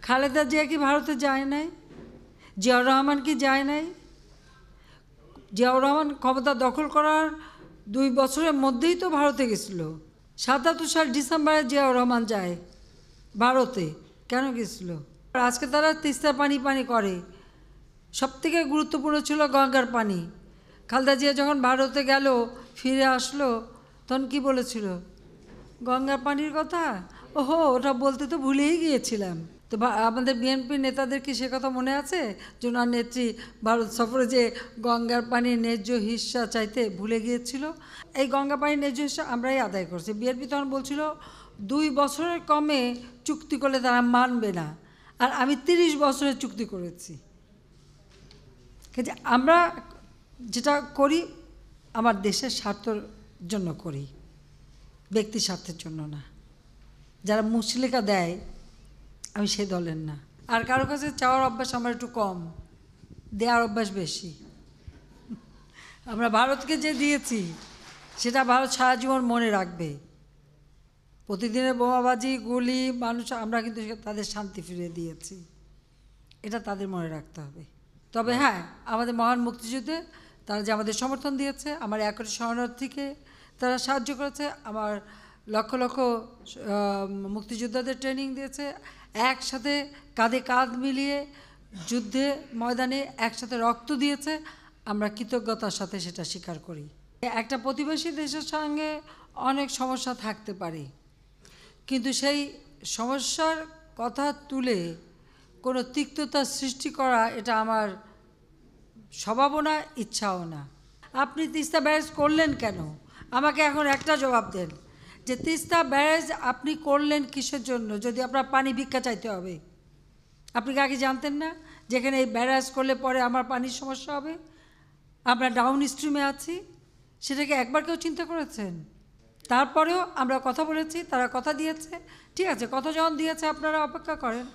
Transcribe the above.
খালেদা জিয়া কি ভারতে যায় নাই? জিয়াউর রহমান কি যায় নাই? জিয়াউর রহমান ক্ষমতা দখল করার 2 বছরের মধ্যেই তো ভারতে গেছিল। 77 সাল ডিসেম্বরে জিয়াউর রহমান যায় ভারতে। কেন গেছিল? আজকে তারা তিস্তার পানি পানি করে। সবথেকে গুরুত্বপূর্ণ ছিল গঙ্গার পানি। খালেদা জিয়া যখন ভারতে গেল, ফিরে আসলো, তখন কি বলেছিল? গঙ্গার পানির কথা। ওহো, ওটা বলতে তো ভুলেই গিয়েছিলাম। তো আমাদের বিএনপি নেতাদের কি সে কথা মনে আছে যে ওনার নেত্রী ভারত সফরে যে গঙ্গার পানির ন্যায্য হিস্সা চাইতে ভুলে গিয়েছিল? এই গঙ্গা পানির ন্যায্য হিস্সা আমরাই আদায় করছি। বিএনপি তখন বলছিল 2 বছরের কমে চুক্তি করলে তারা মানবে না, আর আমি 30 বছরের চুক্তি করেছি। কিন্তু আমরা যেটা করি আমার দেশের স্বার্থের জন্য করি, ব্যক্তি স্বার্থের জন্য না। যারা মুচলেকা দেয় আমি সে দলের না। আর কারো কাছে চাওয়ার অভ্যাস আমার একটু কম, দেওয়ার অভ্যাস বেশি। আমরা ভারতকে যে দিয়েছি সেটা ভারত সারা জীবন মনে রাখবে। প্রতিদিনের বোমাবাজি, গুলি, মানুষ, আমরা কিন্তু তাদের শান্তি ফিরিয়ে দিয়েছি, এটা তাদের মনে রাখতে হবে। তবে হ্যাঁ, আমাদের মহান মুক্তিযুদ্ধে তারা যে আমাদের সমর্থন দিয়েছে, আমার 1 কোটি শরণার্থীকে তারা সাহায্য করেছে, আমার লক্ষ লক্ষ মুক্তিযোদ্ধাদের ট্রেনিং দিয়েছে, একসাথে কাঁধে কাঁধ মিলিয়ে যুদ্ধে ময়দানে একসাথে রক্ত দিয়েছে, আমরা কৃতজ্ঞতার সাথে সেটা স্বীকার করি। একটা প্রতিবেশী দেশের সঙ্গে অনেক সমস্যা থাকতে পারে, কিন্তু সেই সমস্যার কথা তুলে কোনো তিক্ততা সৃষ্টি করা এটা আমার স্বভাবও না, ইচ্ছাও না। আপনি তিস্তা ব্যারেজ করলেন কেন? আমাকে এখন একটা জবাব দেন যে তিস্তা ব্যারেজ আপনি করলেন কিসের জন্য, যদি আপনার পানি ভিক্ষা চাইতে হবে? আপনি কি আগে জানতেন না যেখানে এই ব্যারেজ করলে পরে আমার পানির সমস্যা হবে? আমরা ডাউন স্ট্রিমে আছি, সেটাকে একবার কেউ চিন্তা করেছেন? তারপরেও আমরা কথা বলেছি, তারা কথা দিয়েছে। ঠিক আছে, কথা যখন দিয়েছে আপনারা অপেক্ষা করেন।